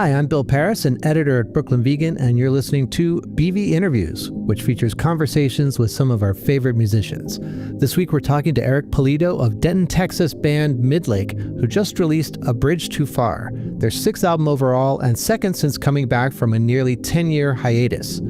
Hi, I'm Bill Pearis, an editor at Brooklyn Vegan, and you're listening to BV Interviews, which features conversations with some of our favorite musicians. This week, we're talking to Eric Pulido of Denton, Texas band Midlake, who just released A Bridge Too Far, their sixth album overall and second since coming back from a nearly 10-year hiatus.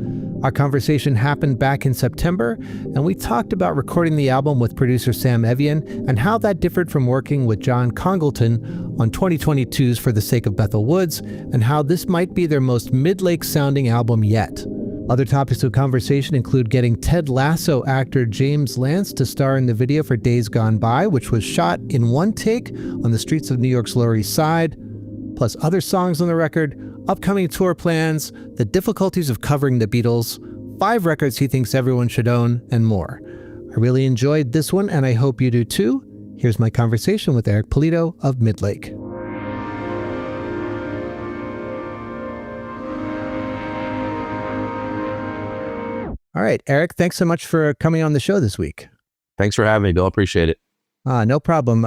Our conversation happened back in September, and we talked about recording the album with producer Sam Evian and how that differed from working with John Congleton on 2022's For the Sake of Bethel Woods, and how this might be their most Midlake-sounding album yet. Other topics of conversation include getting Ted Lasso actor James Lance to star in the video for Days Gone By, which was shot in one take on the streets of New York's Lower East Side, plus other songs on the record, upcoming tour plans, the difficulties of covering the Beatles, 5 records he thinks everyone should own, and more. I really enjoyed this one, and I hope you do too. Here's my conversation with Eric Pulido of Midlake. All right, Eric, thanks so much for coming on the show this week. Thanks for having me, Bill. Appreciate it. No problem.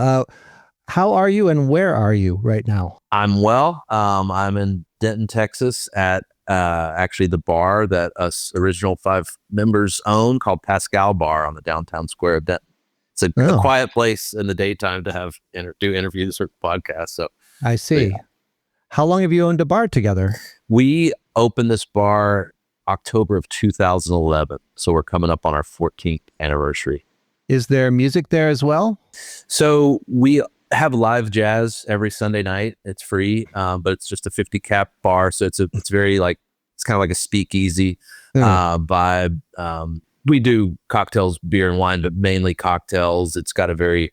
How are you and where are you right now? I'm well. I'm in Denton, Texas at actually the bar that us original 5 members own called Pascal Bar on the downtown square of Denton. It's a quiet place in the daytime to have do interviews or podcasts. So I see. Yeah. How long have you owned a bar together? We opened this bar October of 2011. So we're coming up on our 14th anniversary. Is there music there as well? So we have live jazz every Sunday night. It's free, but it's just a 50 cap bar. So it's very like, it's kind of like a speakeasy vibe. We do cocktails, beer and wine, but mainly cocktails. It's got a very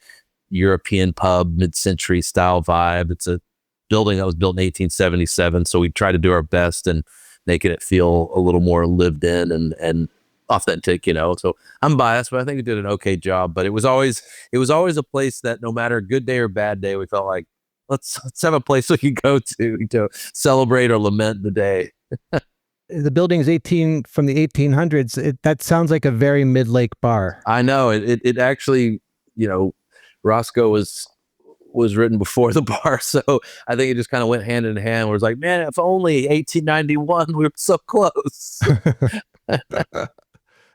European pub, mid-century style vibe. It's a building that was built in 1877. So we try to do our best and making it feel a little more lived in and authentic, you know. So I'm biased, but I think we did an okay job. But it was always a place that no matter good day or bad day, we felt like let's have a place we can go to celebrate or lament the day. The building's from the 1800s. That sounds like a very Midlake bar. I know it actually, you know, Roscoe was written before the bar, so I think it just kind of went hand in hand. Where it's like, man, if only 1891, we were so close.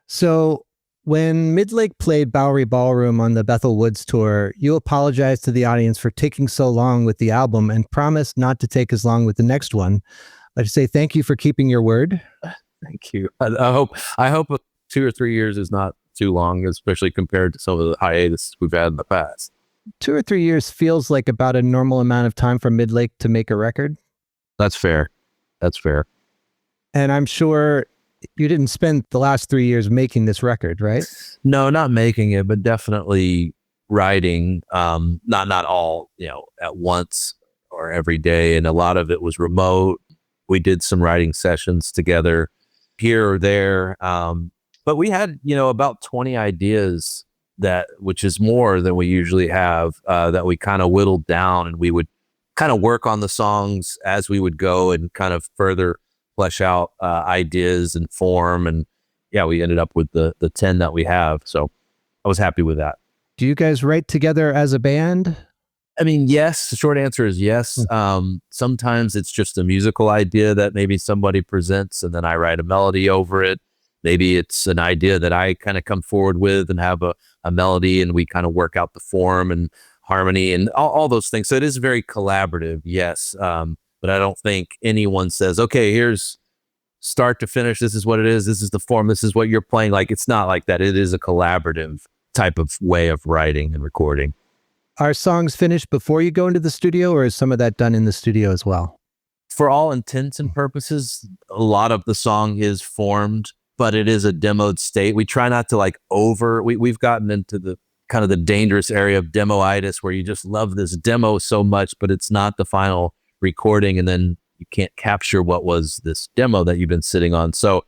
So when Midlake played Bowery Ballroom on the Bethel Woods tour, you apologized to the audience for taking so long with the album and promised not to take as long with the next one. I'd say thank you for keeping your word. Thank you. I hope 2 or 3 years is not too long, especially compared to some of the hiatus we've had in the past. 2 or 3 years feels like about a normal amount of time for Midlake to make a record. That's fair. And I'm sure you didn't spend the last 3 years making this record, right? No, not making it, but definitely writing. Not all, you know, at once or every day. And a lot of it was remote. We did some writing sessions together here or there. But we had, you know, about 20 ideas which is more than we usually have, that we kind of whittled down, and we would kind of work on the songs as we would go and kind of further flesh out ideas and form. And yeah, we ended up with the 10 that we have. So I was happy with that. Do you guys write together as a band? I mean, yes. The short answer is yes. Sometimes it's just a musical idea that maybe somebody presents and then I write a melody over it. Maybe it's an idea that I kind of come forward with and have a melody, and we kind of work out the form and harmony and all those things. So it is very collaborative, yes. But I don't think anyone says, okay, here's start to finish. This is what it is. This is the form. This is what you're playing. Like, it's not like that. It is a collaborative type of way of writing and recording. Are songs finished before you go into the studio, or is some of that done in the studio as well? For all intents and purposes, a lot of the song is formed, but it is a demoed state. We try not to we've gotten into the kind of the dangerous area of demo-itis, where you just love this demo so much, but it's not the final recording, and then you can't capture what was this demo that you've been sitting on. So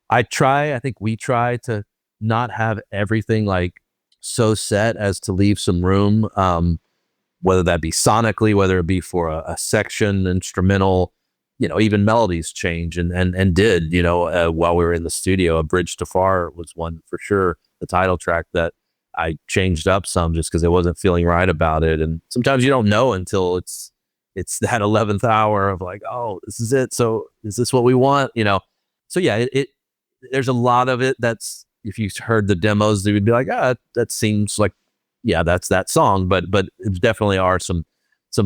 I think we try to not have everything like so set as to leave some room, whether that be sonically, whether it be for a section, instrumental, you know, even melodies change and did, you know, while we were in the studio. A Bridge Too Far was one for sure, the title track, that I changed up some just because I wasn't feeling right about it. And sometimes you don't know until it's it's that 11th hour of like, oh, this is it. So is this what we want? So yeah, there's a lot of it that's, if you heard the demos, they would be like, that seems like, yeah, that's that song. But it definitely are some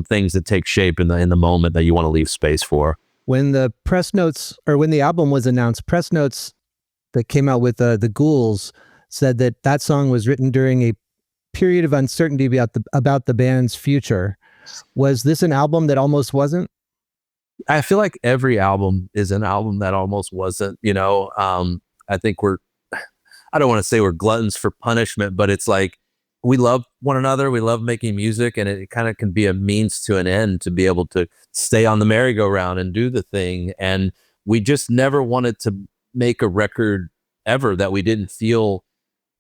things that take shape in the moment that you want to leave space for. When the press notes, or when the album was announced, press notes that came out with the Ghouls said that song was written during a period of uncertainty about the band's future. Was this an album that almost wasn't? I feel like every album is an album that almost wasn't. I think I don't want to say we're gluttons for punishment, but it's like we love one another. We love making music, and it kind of can be a means to an end to be able to stay on the merry-go-round and do the thing. And we just never wanted to make a record ever that we didn't feel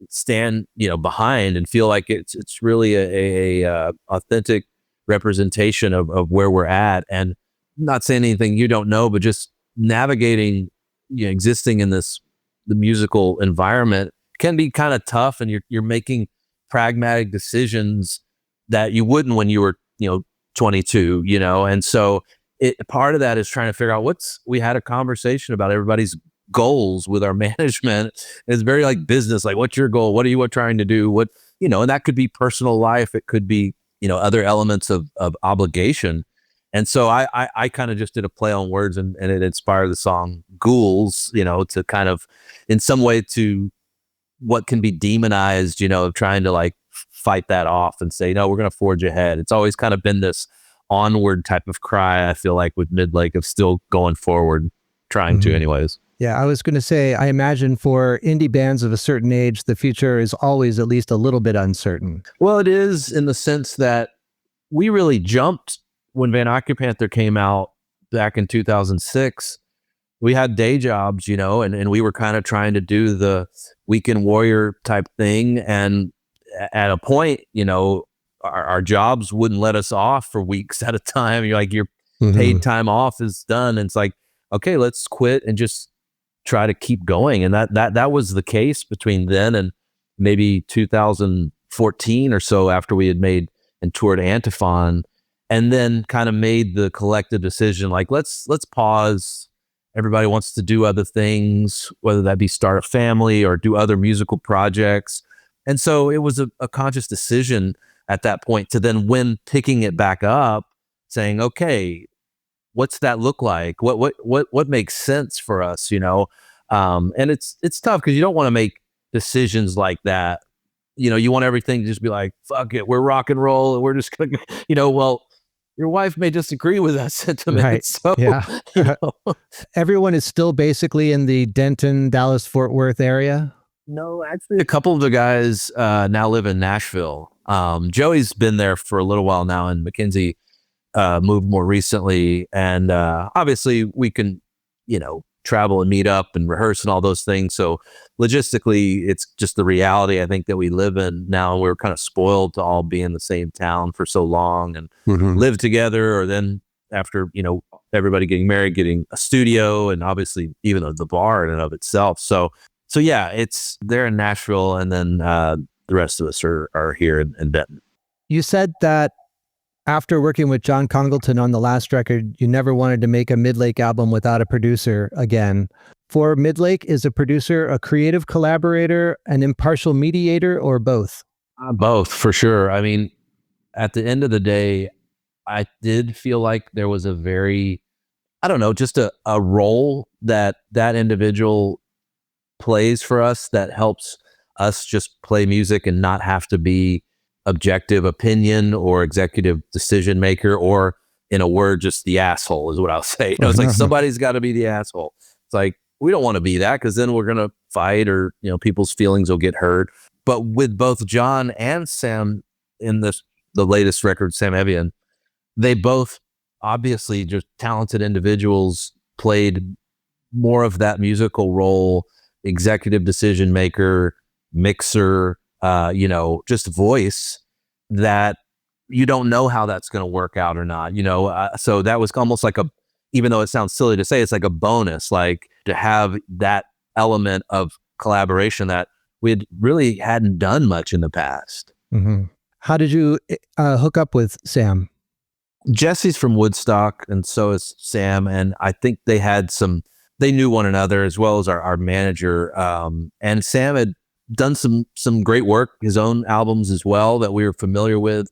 stand, behind, and feel like it's really a authentic representation of where we're at. And not saying anything you don't know, but just navigating, existing in the musical environment can be kind of tough, and you're making pragmatic decisions that you wouldn't when you were 22, and so part of that is trying to figure out we had a conversation about everybody's goals with our management. It's very like business, like, what's your goal, what are you trying to do, and that could be personal life, it could be other elements of obligation. And so I kind of just did a play on words, and it inspired the song Ghouls, to kind of, in some way, to what can be demonized, of trying to like fight that off and say, no, we're going to forge ahead. It's always kind of been this onward type of cry, I feel like, with Midlake, of still going forward, trying to anyways. Yeah, I was going to say, I imagine for indie bands of a certain age, the future is always at least a little bit uncertain. Well, it is, in the sense that we really jumped when Van Occupanther came out back in 2006. We had day jobs, and we were kind of trying to do the weekend warrior type thing. And at a point, our jobs wouldn't let us off for weeks at a time. You're like, your paid time off is done. And it's like, okay, let's quit and just try to keep going. And that was the case between then and maybe 2014 or so, after we had made and toured Antiphon, and then kind of made the collective decision, like, let's pause. Everybody wants to do other things, whether that be start a family or do other musical projects. And so it was a conscious decision at that point to then, when picking it back up, saying, okay, what's that look like? What makes sense for us, And it's tough because you don't want to make decisions like that. You want everything to just be like, fuck it, we're rock and roll, and we're just gonna, well, your wife may disagree with that sentiment. Right. So, yeah. Everyone is still basically in the Denton, Dallas, Fort Worth area? No, actually, a couple of the guys now live in Nashville. Joey's been there for a little while now, and Mackenzie moved more recently. And obviously, we can, travel and meet up and rehearse and all those things. So logistically, it's just the reality, I think, that we live in now. We're kind of spoiled to all be in the same town for so long and live together, or then after, everybody getting married, getting a studio, and obviously even the bar in and of itself. So yeah, they're in Nashville, and then the rest of us are here in Denton. You said that after working with John Congleton on the last record, you never wanted to make a Midlake album without a producer again. For Midlake, is a producer a creative collaborator, an impartial mediator, or both? Both, for sure. I mean, at the end of the day, I did feel like there was a very, I don't know, just a role that individual plays for us that helps us just play music and not have to be objective opinion or executive decision maker, or, in a word, just the asshole is what I'll say. It's like, somebody's got to be the asshole. It's like, we don't want to be that, because then we're going to fight, or, people's feelings will get hurt. But with both John and Sam in the latest record, Sam Evian, they both, obviously just talented individuals, played more of that musical role, executive decision maker, mixer, just voice, that you don't know how that's going to work out or not, so that was almost like even though it sounds silly to say, it's like a bonus, like to have that element of collaboration that we really hadn't done much in the past. How did you hook up with Sam? Jesse's from Woodstock, and so is Sam. And I think they knew one another as well as our manager. And Sam had done some great work, his own albums as well that we were familiar with.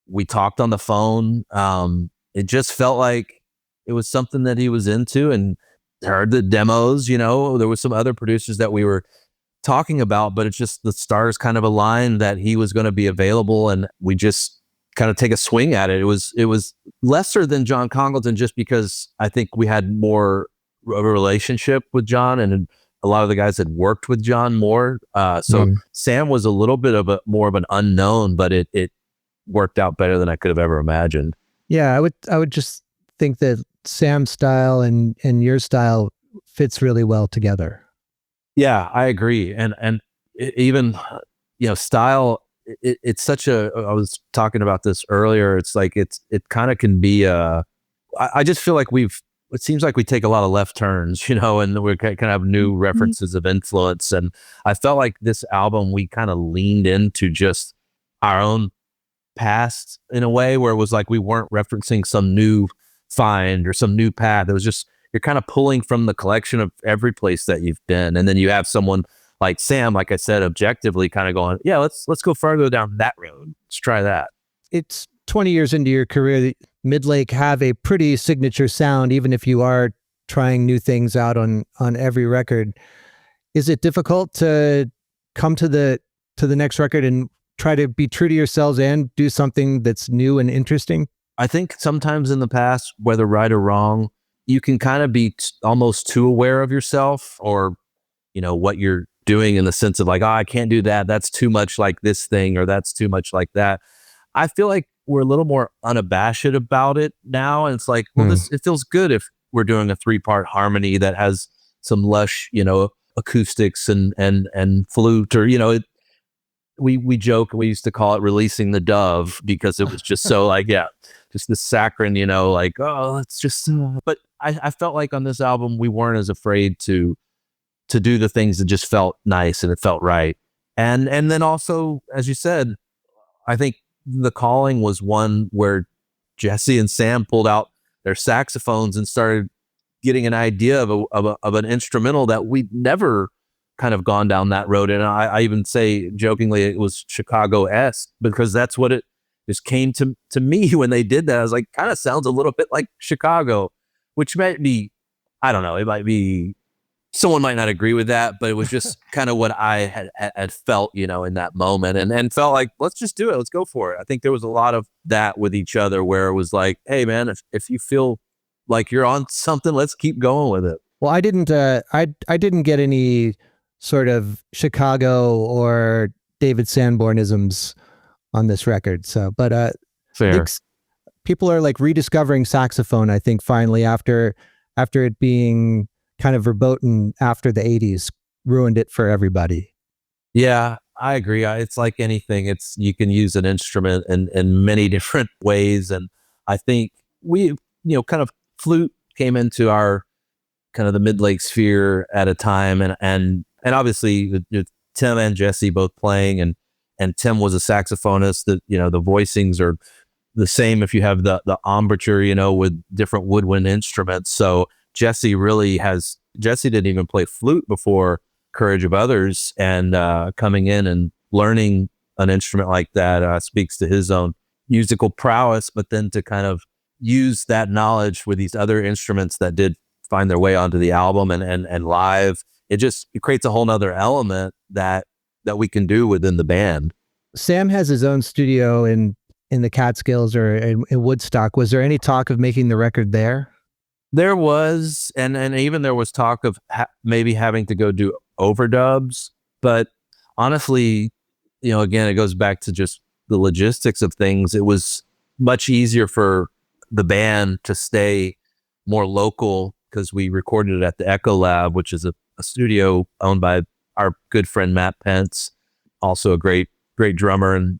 We talked on the phone. It just felt like it was something that he was into, and heard the demos. There was some other producers that we were talking about, but it's just the stars kind of aligned that he was going to be available, and we just kind of take a swing at it. It was lesser than John Congleton just because I think we had more of a relationship with John, and a lot of the guys had worked with John more. Sam was a little bit of more of an unknown, but it worked out better than I could have ever imagined. Yeah, I would just think that Sam's style and your style fits really well together. Yeah, I agree. And even, style, it's such a, I was talking about this earlier. It's like, it kind of can be, I just feel like it seems like we take a lot of left turns, and we kind of have new references of influence. And I felt like this album, we kind of leaned into just our own past in a way where it was like, we weren't referencing some new find or some new path. It was just, you're kind of pulling from the collection of every place that you've been. And then you have someone like Sam, like I said, objectively kind of going, yeah, let's go further down that road. Let's try that. It's 20 years into your career. Midlake have a pretty signature sound, even if you are trying new things out on every record. Is it difficult to come to the next record and try to be true to yourselves and do something that's new and interesting? I think sometimes in the past, whether right or wrong, you can kind of be almost too aware of yourself or, what you're doing in the sense of like, oh, I can't do that. That's too much like this thing, or that's too much like that. I feel like we're a little more unabashed about it now. And it's like, well, it feels good if we're doing a 3-part harmony that has some lush, acoustics and flute, or, we joke, we used to call it releasing the dove because it was just so like, yeah, just the saccharine, like, oh, it's just, but I felt like on this album, we weren't as afraid to do the things that just felt nice and it felt right. And then also, as you said, I think The Calling was one where Jesse and Sam pulled out their saxophones and started getting an idea of an instrumental that we'd never kind of gone down that road. And I even say jokingly it was Chicago-esque because that's what it just came to me when they did that. I was like, kind of sounds a little bit like Chicago, which might be, I don't know, it might be, someone might not agree with that, but it was just kind of what I had felt, in that moment, and felt like, let's just do it. Let's go for it. I think there was a lot of that with each other where it was like, hey man, if you feel like you're on something, let's keep going with it. Well, I didn't get any sort of Chicago or David Sanbornisms on this record. So, but fair. People are like rediscovering saxophone, I think, finally after it being kind of verboten after the 80s ruined it for everybody. Yeah, I agree. It's like anything. You can use an instrument in many different ways. And I think we, kind of flute came into our kind of the Midlake sphere at a time. And obviously Tim and Jesse both playing, and Tim was a saxophonist. That, the voicings are the same if you have the embouchure, with different woodwind instruments. So Jesse didn't even play flute before Courage of Others, and coming in and learning an instrument like that speaks to his own musical prowess, but then to kind of use that knowledge with these other instruments that did find their way onto the album and live, it creates a whole nother element that we can do within the band. Sam has his own studio in the Catskills or in Woodstock. Was there any talk of making the record there? There was, and even there was talk of maybe having to go do overdubs, but honestly, again, it goes back to just the logistics of things. It was much easier for the band to stay more local because we recorded it at the Echo Lab, which is a studio owned by our good friend Matt Pence, also a great drummer and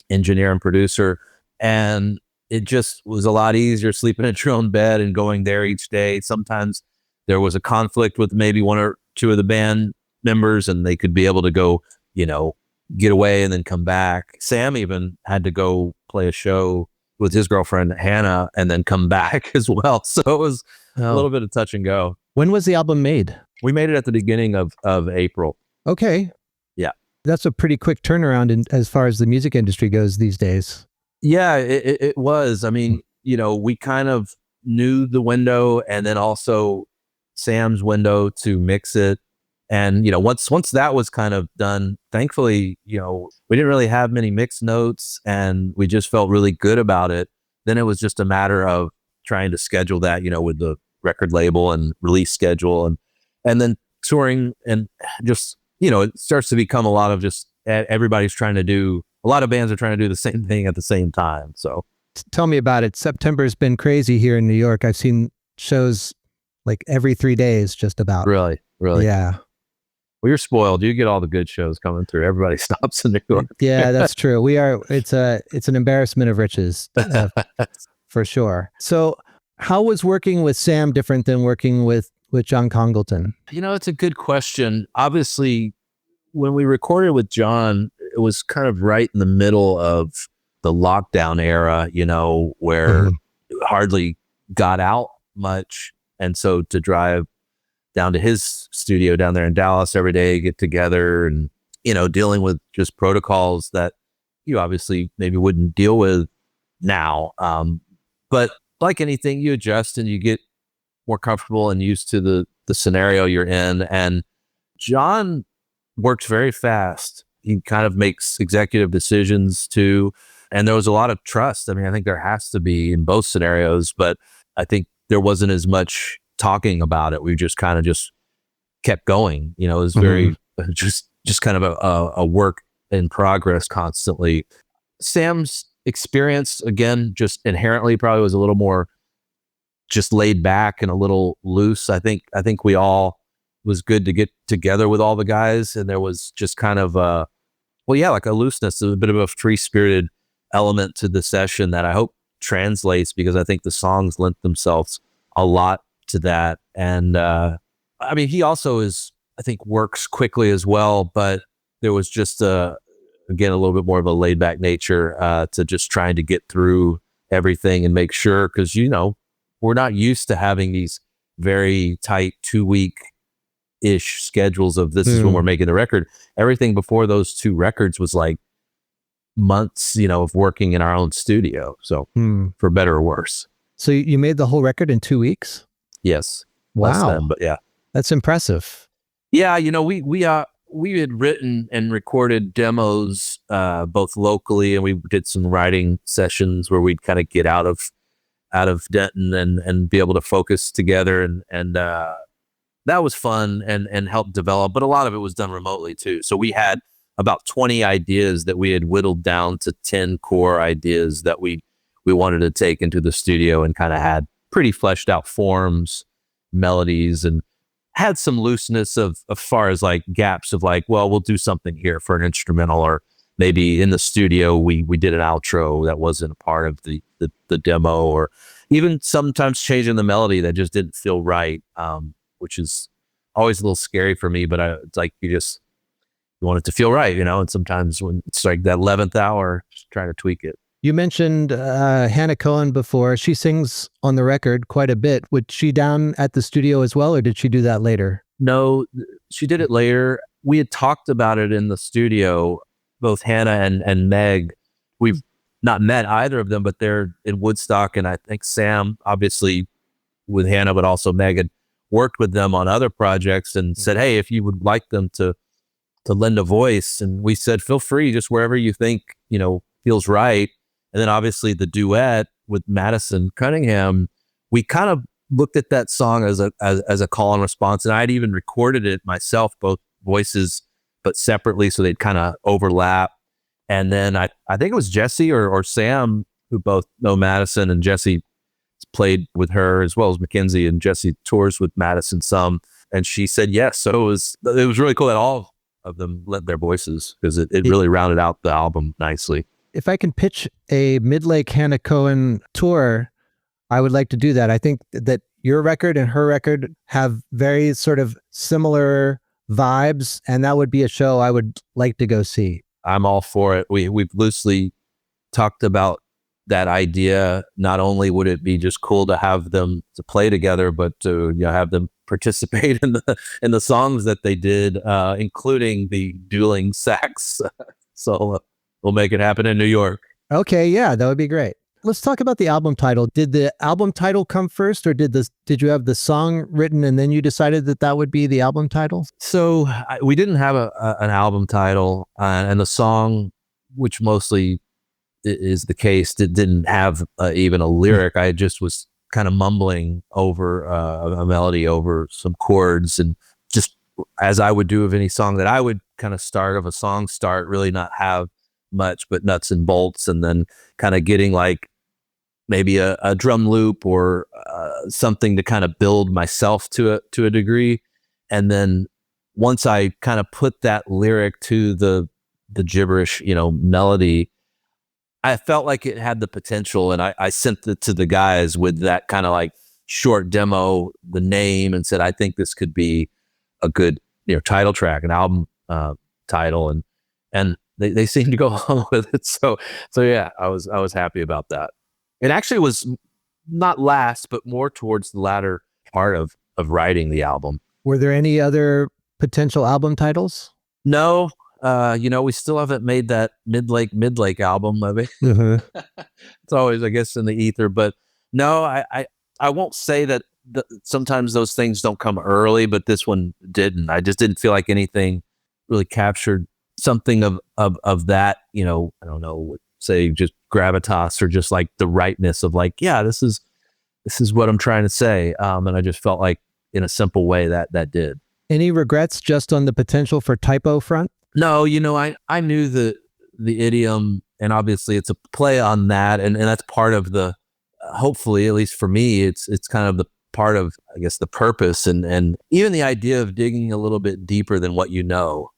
engineer and producer. And it just was a lot easier sleeping at your own bed and going there each day. Sometimes there was a conflict with maybe one or two of the band members, and they could be able to go, get away and then come back. Sam even had to go play a show with his girlfriend, Hannah, and then come back as well. So it was a little bit of touch and go. When was the album made? We made it at the beginning of April. Okay. Yeah. That's a pretty quick turnaround as far as the music industry goes these days. Yeah, it was. I mean, we kind of knew the window, and then also Sam's window to mix it. And, once that was kind of done, thankfully, we didn't really have many mixed notes, and we just felt really good about it. Then it was just a matter of trying to schedule that, with the record label and release schedule, and then touring, and just, it starts to become a lot of just everybody's trying to do, a lot of bands are trying to do the same thing at the same time. So tell me about it. September's been crazy here in New York. I've seen shows like every 3 days, just about. Really? Yeah. Well, you're spoiled. You get all the good shows coming through. Everybody stops in New York. Yeah, that's true. It's an embarrassment of riches, for sure. So how was working with Sam different than working with John Congleton? It's a good question. Obviously, when we recorded with John, it was kind of right in the middle of the lockdown era, where hardly got out much. And so to drive down to his studio down there in Dallas every day, get together, and, dealing with just protocols that you obviously maybe wouldn't deal with now. But like anything, you adjust and you get more comfortable and used to the scenario you're in. And John works very fast. He kind of makes executive decisions too. And there was a lot of trust. I mean, I think there has to be in both scenarios, but I think there wasn't as much talking about it. We just kind of just kept going. It was very just kind of a work in progress constantly. Sam's experience, again, just inherently probably was a little more just laid back and a little loose. I think we all was good to get together with all the guys, and there was just kind of like a looseness, a bit of a free-spirited element to the session that I hope translates, because I think the songs lent themselves a lot to that. And I mean, he also I think works quickly as well, but there was just again, a little bit more of a laid back nature to just trying to get through everything and make sure, because we're not used to having these very tight 2-week-ish schedules of this is when we're making the record. Everything before those 2 records was like months, of working in our own studio. So for better or worse. So you made the whole record in 2 weeks? Yes. Wow. Then, but yeah. That's impressive. Yeah. We had written and recorded demos, both locally, and we did some writing sessions where we'd kind of get out of Denton and be able to focus together. And that was fun and helped develop, but a lot of it was done remotely too. So we had about 20 ideas that we had whittled down to 10 core ideas that we wanted to take into the studio, and kind of had pretty fleshed out forms, melodies, and had some looseness of far as like gaps of like, well, we'll do something here for an instrumental, or maybe in the studio we did an outro that wasn't a part of the demo, or even sometimes changing the melody that just didn't feel right, which is always a little scary for me. But it's like you want it to feel right, and sometimes when it's like that 11th hour, just trying to tweak it. You mentioned Hannah Cohen before. She sings on the record quite a bit. Was she down at the studio as well, or did she do that later? No, she did it later. We had talked about it in the studio, both Hannah and Meg. We've not met either of them, but they're in Woodstock. And I think Sam, obviously with Hannah, but also Meg, had worked with them on other projects and said, hey, if you would like them to lend a voice. And we said, feel free, just wherever you think, feels right. And then obviously the duet with Madison Cunningham, we kind of looked at that song as a call and response. And I'd even recorded it myself, both voices, but separately, so they'd kind of overlap. And then I think it was Jesse or Sam, who both know Madison, and Jesse played with her as well as Mackenzie, and Jesse tours with Madison some. And she said yes. So it was really cool that all of them lent their voices, because it really rounded out the album nicely. If I can pitch a Midlake Hannah Cohen tour, I would like to do that. I think that your record and her record have very sort of similar vibes, and that would be a show I would like to go see. I'm all for it. We've loosely talked about that idea, not only would it be just cool to have them to play together, but to have them participate in the songs that they did, including the dueling sax solo. We'll make it happen in New York. Okay, yeah, that would be great. Let's talk about the album title. Did the album title come first, or did you have the song written and then you decided that would be the album title? So we didn't have an album title, and the song, which mostly is the case, didn't have even a lyric. I just was kind of mumbling over a melody over some chords, and just as I would do of any song that I would kind of start, really not have much but nuts and bolts, and then kind of getting like maybe a drum loop or something to kind of build myself to a degree. And then once I kind of put that lyric to the gibberish, melody, I felt like it had the potential, and I sent it to the guys with that kind of like short demo, the name, and said, I think this could be a good, title track, an album title, and they seemed to go along with it. So yeah, I was happy about that. It actually was not last, but more towards the latter part of writing the album. Were there any other potential album titles? No. We still haven't made that Midlake album. I mean, it's always, I guess, in the ether. But no, I won't say that sometimes those things don't come early, but this one didn't. I just didn't feel like anything really captured something of that, I don't know, say just gravitas or just like the rightness of like, yeah, this is what I'm trying to say. And I just felt like in a simple way that did. Any regrets just on the potential for typo front? No, I knew the idiom, and obviously it's a play on that, and that's part of the, hopefully, at least for me, it's kind of the part of, I guess, the purpose, and even the idea of digging a little bit deeper than what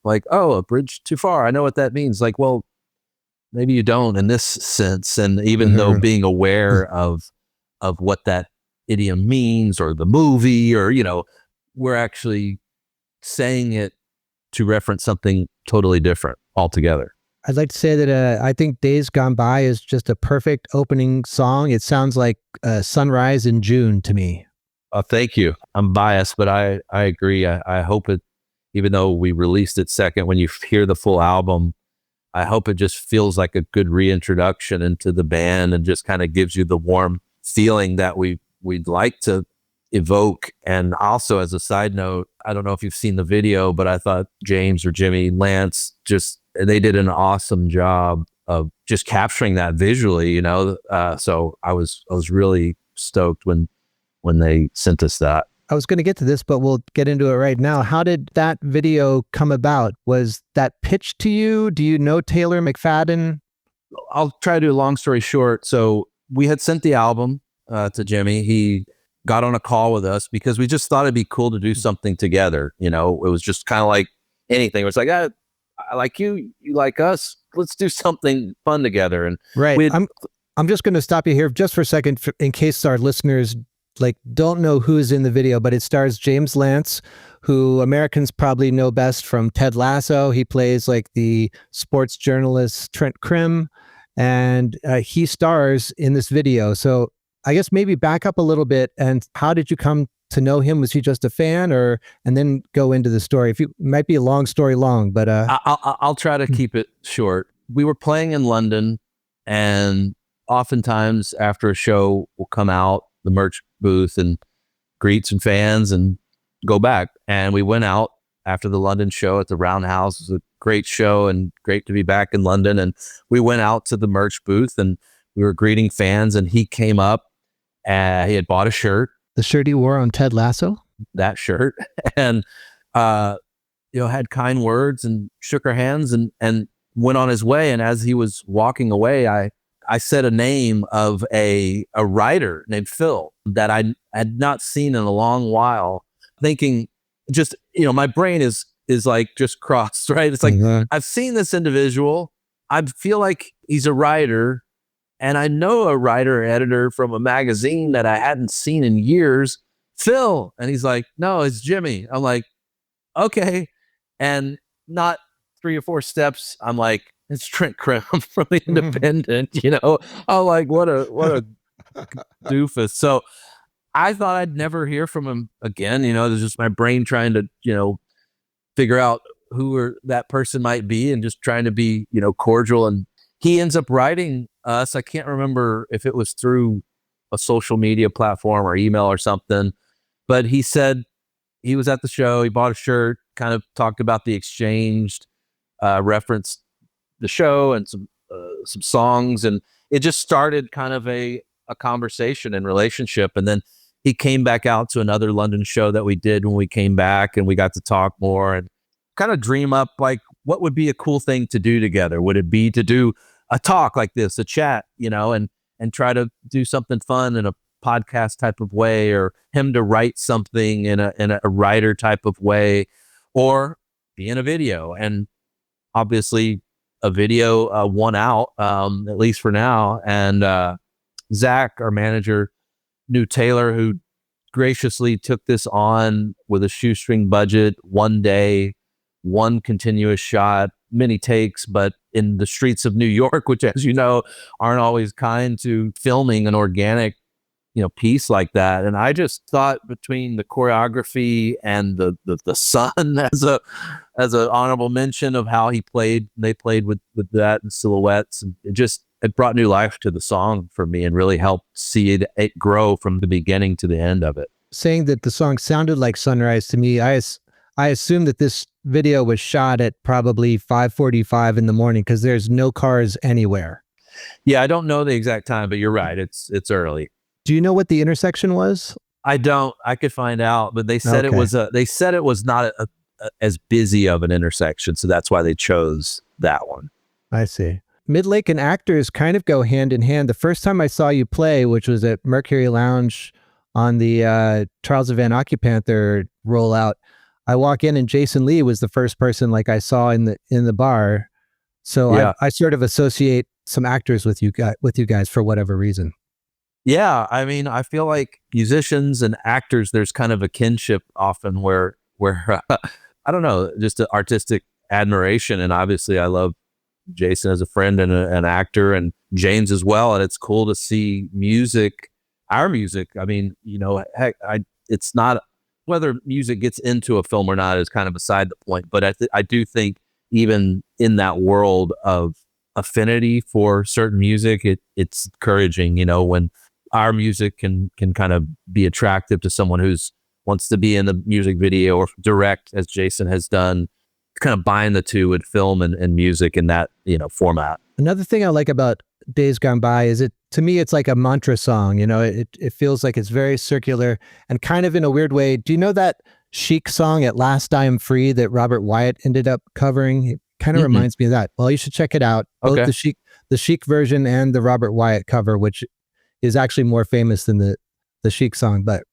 like, oh, a bridge too far, I know what that means. Like, well, maybe you don't in this sense, and even though being aware of what that idiom means, or the movie, or we're actually saying it to reference something totally different altogether. I'd like to say that I think Days Gone By is just a perfect opening song. It sounds like sunrise in June to me. Thank you. I'm biased, but I agree. I hope it, even though we released it second, when you hear the full album, I hope it just feels like a good reintroduction into the band and just kind of gives you the warm feeling that we'd like to evoke. And also, as a side note, I don't know if you've seen the video, but I thought James or Jimmy Lance they did an awesome job of just capturing that visually, so I was really stoked when they sent us that. I was going to get to this, but we'll get into it right now. How did that video come about? Was that pitched to you? Do you know Taylor McFadden? I'll try to do a long story short. So we had sent the album to Jimmy. He got on a call with us because we just thought it'd be cool to do something together. It was just kind of like anything. It was like, I like you like us. Let's do something fun together. And right. I'm just going to stop you here just for a second in case our listeners don't know who is in the video, but it stars James Lance, who Americans probably know best from Ted Lasso. He plays like the sports journalist Trent Krim, and he stars in this video. So I guess maybe back up a little bit. And how did you come to know him? Was he just a fan, and then go into the story? It might be a long story but I'll try to keep it short. We were playing in London, and oftentimes after a show, we'll come out the merch booth and greet some fans and go back. And we went out after the London show at the Roundhouse. It was a great show and great to be back in London. And we went out to the merch booth and we were greeting fans, and he came up and he had bought a shirt. The shirt he wore on Ted Lasso? That shirt. And, had kind words and shook our hands and went on his way. And as he was walking away, I said a name of a writer named Phil that I had not seen in a long while, thinking just, my brain is like just crossed, right? It's like, I've seen this individual. I feel like he's a writer, and I know a writer or editor from a magazine that I hadn't seen in years, Phil. And he's like, no, it's Jimmy. I'm like, okay. And not 3 or 4 steps, I'm like, it's Trent Krim from the Independent, you know. I'm like, what a doofus. So I thought I'd never hear from him again. You know, it was just my brain trying to, you know, figure out who that person might be and just trying to be, you know, cordial. And he ends up writing us. I can't remember if it was through a social media platform or email or something, but he said he was at the show. He bought a shirt, kind of talked about the exchange, referenced the show and some songs. And it just started kind of a conversation and relationship. And then he came back out to another London show that we did when we came back, and we got to talk more and kind of dream up like what would be a cool thing to do together. Would it be to do a talk like this, a chat, you know, and try to do something fun in a podcast type of way, or him to write something in a writer type of way, or be in a video. And obviously a video won out, at least for now. And Zach, our manager, knew Taylor, who graciously took this on with a shoestring budget, one day, one continuous shot, many takes, but in the streets of New York, which, as you know, aren't always kind to filming an organic, you know, piece like that. And I just thought between the choreography and the sun as a honorable mention of how they played with that and silhouettes, and it brought new life to the song for me and really helped see it grow from the beginning to the end of it. Saying that the song sounded like sunrise to me, I assume that this video was shot at probably 5:45 in the morning because there's no cars anywhere. Yeah, I don't know the exact time, but you're right. It's early. Do you know what the intersection was? I don't. I could find out, but they said it was not as busy of an intersection, so that's why they chose that one. I see. Midlake and actors kind of go hand in hand. The first time I saw you play, which was at Mercury Lounge on the Charles Van Occupanther rollout, I walk in and Jason Lee was the first person like I saw in the bar. So yeah. I sort of associate some actors with you guys for whatever reason. Yeah, I mean, I feel like musicians and actors, there's kind of a kinship often where I don't know, just an artistic admiration. And obviously I love Jason as a friend and an actor, and James as well. And it's cool to see our music. I mean, you know, heck, it's not whether music gets into a film or not is kind of beside the point. But I do think even in that world of affinity for certain music, it's encouraging, you know, when our music can kind of be attractive to someone who's wants to be in the music video or direct, as Jason has done, kind of bind the two with film and music in that, you know, format. Another thing I like about Days Gone By is to me, it's like a mantra song. You know, it feels like it's very circular and kind of in a weird way. Do you know that Chic song, At Last I Am Free, that Robert Wyatt ended up covering? It kind of reminds me of that. Well, you should check it out. Both the Chic version and the Robert Wyatt cover, which is actually more famous than the Chic song, but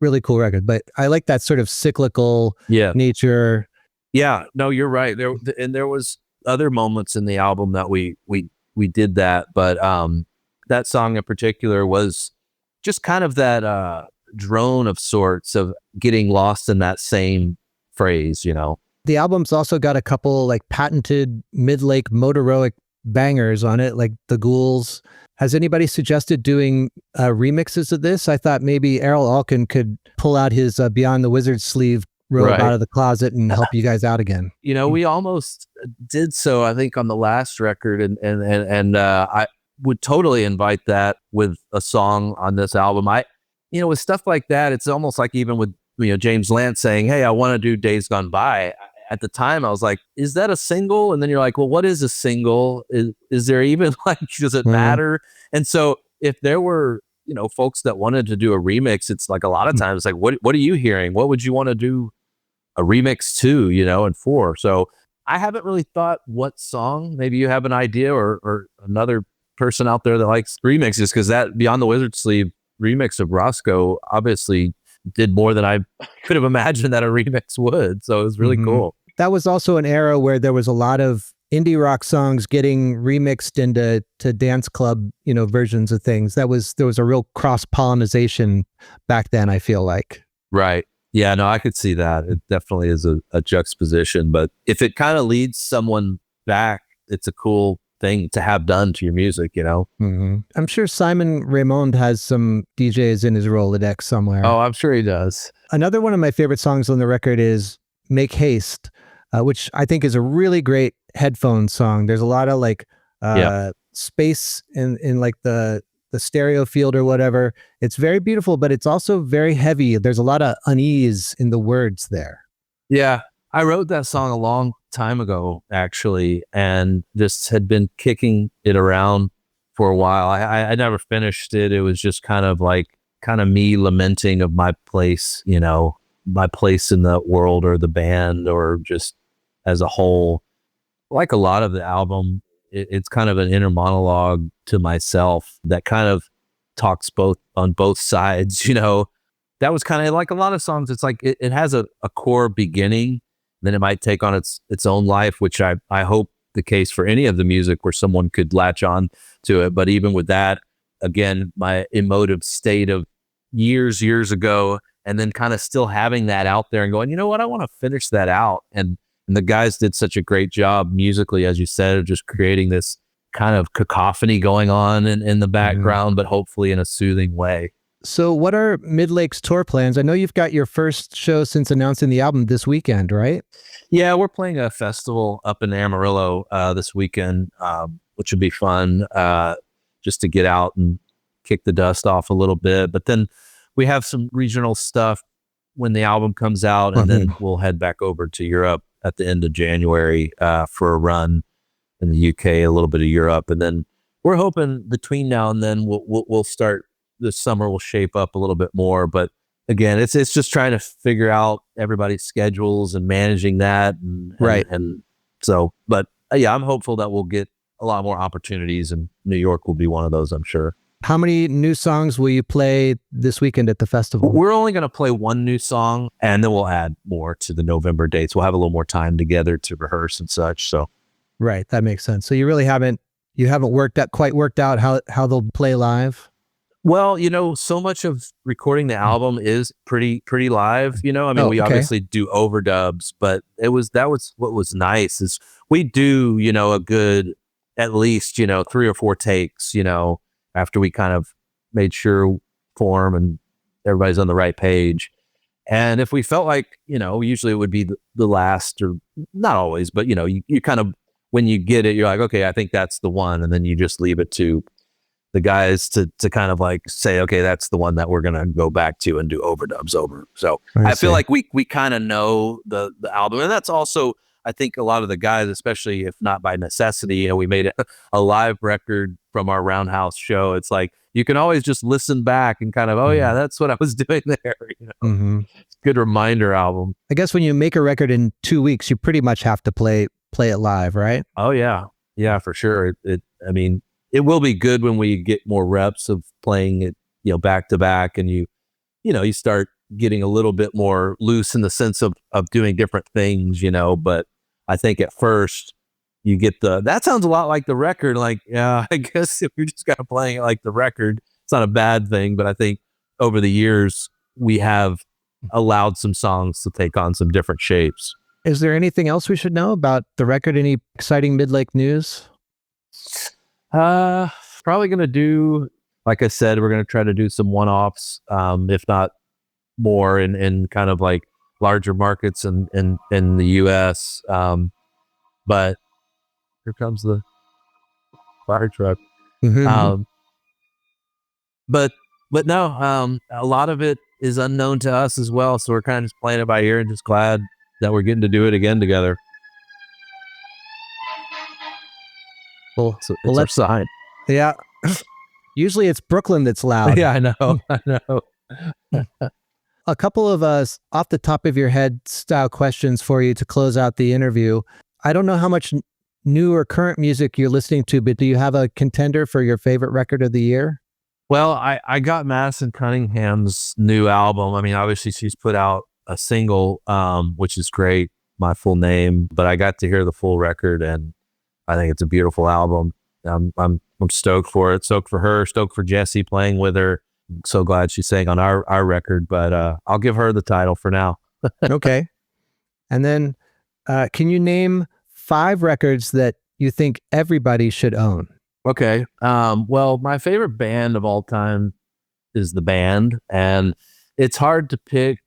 really cool record. But I like that sort of cyclical nature. Yeah, no, you're right. There was other moments in the album that we did that, but that song in particular was just kind of that drone of sorts of getting lost in that same phrase, you know. The album's also got a couple like patented Midlake motorheroic bangers on it, like The Ghouls. Has anybody suggested doing remixes of this? I thought maybe Errol Alkin could pull out his Beyond the Wizard's sleeve robe out of the closet and help you guys out again. You know, we almost did so, I think, on the last record, and I would totally invite that with a song on this album. With stuff like that, it's almost like even with, you know, James Lance saying, "Hey, I want to do Days Gone By." At the time, I was like, "Is that a single?" And then you're like, "Well, what is a single? Is there even like, does it matter?" And so, if there were, you know, folks that wanted to do a remix, it's like a lot of times, like, what are you hearing? What would you want to do a remix to, you know, and for? So I haven't really thought what song. Maybe you have an idea, or another person out there that likes remixes, because that Beyond the Wizard Sleeve remix of Roscoe obviously did more than I could have imagined that a remix would. So it was really cool. That was also an era where there was a lot of indie rock songs getting remixed into dance club, you know, versions of things. There was a real cross-pollination back then, I feel like. Right. Yeah, no, I could see that. It definitely is a juxtaposition. But if it kind of leads someone back it's a cool thing to have done to your music, you know? Mm-hmm. I'm sure Simon Raymond has some DJs in his Rolodex somewhere. Oh, I'm sure he does. Another one of my favorite songs on the record is Make Haste, which I think is a really great headphone song. There's a lot of like space in like the stereo field or whatever. It's very beautiful, but it's also very heavy. There's a lot of unease in the words there. Yeah. I wrote that song a long time ago, actually, and just had been kicking it around for a while. I never finished it. It was just kind of me lamenting of my place, you know, my place in the world or the band or just as a whole. Like a lot of the album, it's kind of an inner monologue to myself that kind of talks on both sides, you know. That was kind of like a lot of songs. It's like it has a core beginning, then it might take on its own life, which I hope the case for any of the music where someone could latch on to it. But even with that, again, my emotive state of years ago, and then kind of still having that out there and going, you know what, I want to finish that out. And the guys did such a great job musically, as you said, of just creating this kind of cacophony going on in the background, but hopefully in a soothing way. So what are Midlake's tour plans? I know you've got your first show since announcing the album this weekend, right? Yeah, we're playing a festival up in Amarillo this weekend, which would be fun just to get out and kick the dust off a little bit. But then we have some regional stuff when the album comes out, and then we'll head back over to Europe at the end of January for a run in the UK, a little bit of Europe. And then we're hoping between now and then we'll start. This summer will shape up a little bit more, but again, it's just trying to figure out everybody's schedules and managing that. And so, but yeah, I'm hopeful that we'll get a lot more opportunities, and New York will be one of those, I'm sure. How many new songs will you play this weekend at the festival? We're only going to play one new song, and then we'll add more to the November dates. We'll have a little more time together to rehearse and such. So, right, that makes sense. So you really haven't quite worked out how they'll play live. Well, you know, so much of recording the album is pretty live, you know. I mean, we obviously do overdubs, but that was what was nice is we do, you know, a good, at least, you know, 3 or 4 takes, you know, after we kind of made sure form and everybody's on the right page. And if we felt like, you know, usually it would be the last, or not always, but, you know, you kind of, when you get it, you're like, okay, I think that's the one. And then you just leave it to the guys to kind of like say, okay, that's the one that we're going to go back to and do overdubs over. So I feel like we kind of know the album. And that's also, I think a lot of the guys, especially if not by necessity, you know, we made a live record from our Roundhouse show. It's like, you can always just listen back and kind of, oh yeah, that's what I was doing there. You know? Good reminder album. I guess when you make a record in 2 weeks, you pretty much have to play it live, right? Oh yeah. Yeah, for sure. I mean, it will be good when we get more reps of playing it, you know, back to back, and you start getting a little bit more loose in the sense of doing different things, you know. But I think at first you get that sounds a lot like the record. Like, yeah, I guess if you're just kind of playing it like the record, it's not a bad thing. But I think over the years we have allowed some songs to take on some different shapes. Is there anything else we should know about the record? Any exciting Midlake news? Probably going to do, like I said, we're going to try to do some one-offs, if not more in kind of like larger markets in the US. But here comes the fire truck. But no, a lot of it is unknown to us as well. So we're kind of just playing it by ear and just glad that we're getting to do it again together. Well, it's our sign. Yeah. Usually it's Brooklyn that's loud. Yeah, I know. A couple of off the top of your head style questions for you to close out the interview. I don't know how much new or current music you're listening to, but do you have a contender for your favorite record of the year? Well, I got Madison Cunningham's new album. I mean, obviously she's put out a single, which is great, My Full Name, but I got to hear the full record, and I think it's a beautiful album. I'm stoked for it. Stoked for her. Stoked for Jesse playing with her. I'm so glad she sang on our record. But I'll give her the title for now. Okay. And then, can you name 5 records that you think everybody should own? Okay. Well, my favorite band of all time is The Band, and it's hard to pick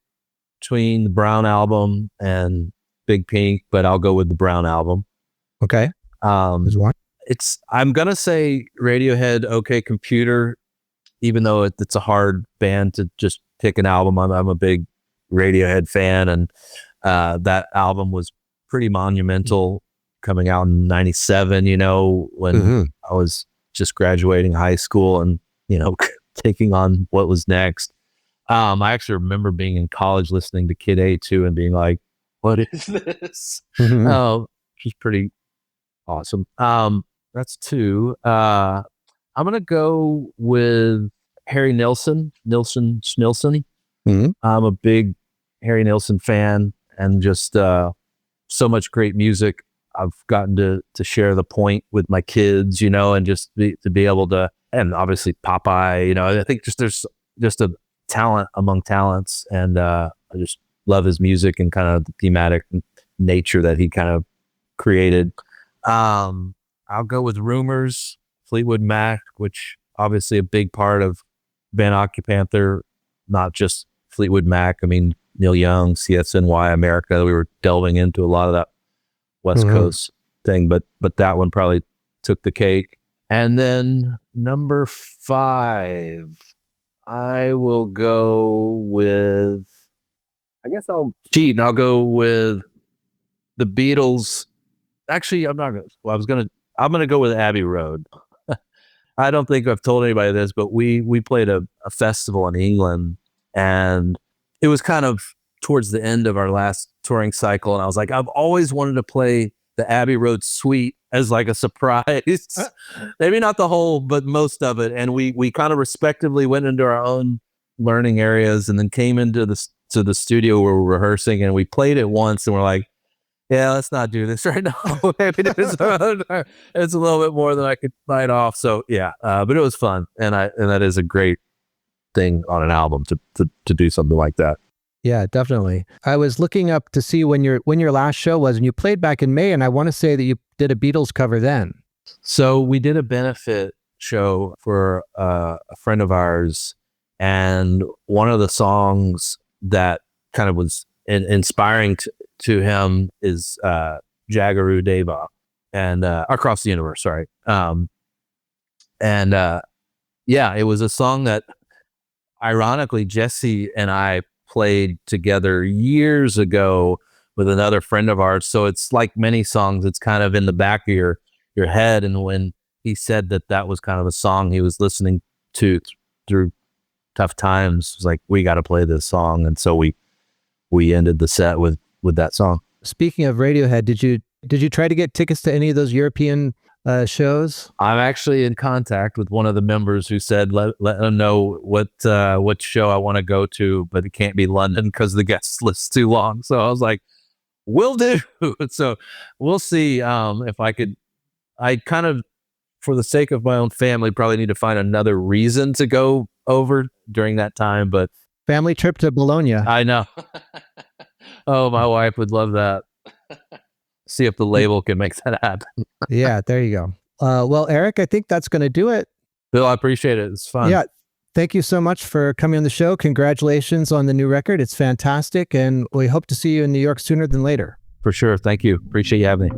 between the Brown album and Big Pink, but I'll go with the Brown album. Okay. I'm gonna say Radiohead, OK Computer, even though it's a hard band to just pick an album. I'm a big Radiohead fan, and that album was pretty monumental, coming out in 97, when I was just graduating high school and, taking on what was next. I actually remember being in college listening to Kid A2 and being like, what is this? Which is pretty awesome. That's two. I'm going to go with Harry Nilsson. I'm a big Harry Nilsson fan, and just so much great music. I've gotten to share the point with my kids, and just to be able to, and obviously Popeye, I think there's just a talent among talents, and I just love his music and kind of the thematic nature that he kind of created. I'll go with Rumors, Fleetwood Mac, which obviously a big part of Van Occupanther, not just Fleetwood Mac. I mean, Neil Young, CSNY, America. We were delving into a lot of that West Coast thing, but that one probably took the cake. And then number 5, I will go with, I guess I'll cheat and I'll go with the Beatles. Actually, I'm going to go with Abbey Road. I don't think I've told anybody this, but we played a festival in England, and it was kind of towards the end of our last touring cycle. And I was like, I've always wanted to play the Abbey Road suite as like a surprise. Maybe not the whole, but most of it. And we kind of respectively went into our own learning areas and then came into the studio where we're rehearsing, and we played it once and we're like, yeah, let's not do this right now. Maybe it's a little bit more than I could bite off. So yeah, but it was fun. And that is a great thing on an album to do something like that. Yeah, definitely. I was looking up to see when your last show was, and you played back in May, and I want to say that you did a Beatles cover then. So we did a benefit show for a friend of ours, and one of the songs that kind of was inspiring to him is Jagaroo Deva, and Across the Universe, sorry. Yeah, it was a song that ironically Jesse and I played together years ago with another friend of ours. So it's like many songs, it's kind of in the back of your head. And when he said that was kind of a song he was listening to through tough times, it was like, we got to play this song. And so we ended the set with that song. Speaking of Radiohead, did you try to get tickets to any of those European shows? I'm actually in contact with one of the members who said let them know what show I want to go to, but it can't be London because the guest list's too long. So I was like, will do. So we'll see if I could. I kind of, for the sake of my own family, probably need to find another reason to go over during that time. But family trip to Bologna. I know. Oh, my wife would love that. See if the label can make that happen. Yeah, there you go. Well, Eric, I think that's going to do it. Bill, I appreciate it. It's fun. Yeah. Thank you so much for coming on the show. Congratulations on the new record. It's fantastic. And we hope to see you in New York sooner than later. For sure. Thank you. Appreciate you having me.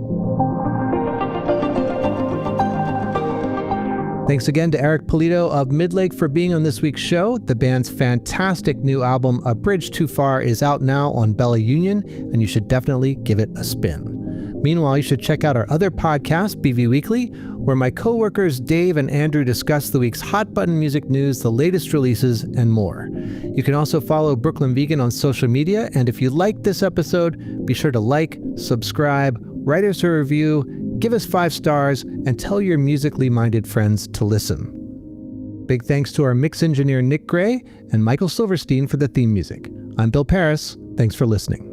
Thanks again to Eric Pulido of Midlake for being on this week's show. The band's fantastic new album, A Bridge Too Far, is out now on Bella Union, and you should definitely give it a spin. Meanwhile, you should check out our other podcast, BV Weekly, where my coworkers Dave and Andrew discuss the week's hot button music news, the latest releases, and more. You can also follow Brooklyn Vegan on social media, and if you liked this episode, be sure to like, subscribe, write us a review, give us 5 stars, and tell your musically minded friends to listen. Big thanks to our mix engineer Nick Gray and Michael Silverstein for the theme music. I'm Bill Pearis. Thanks for listening.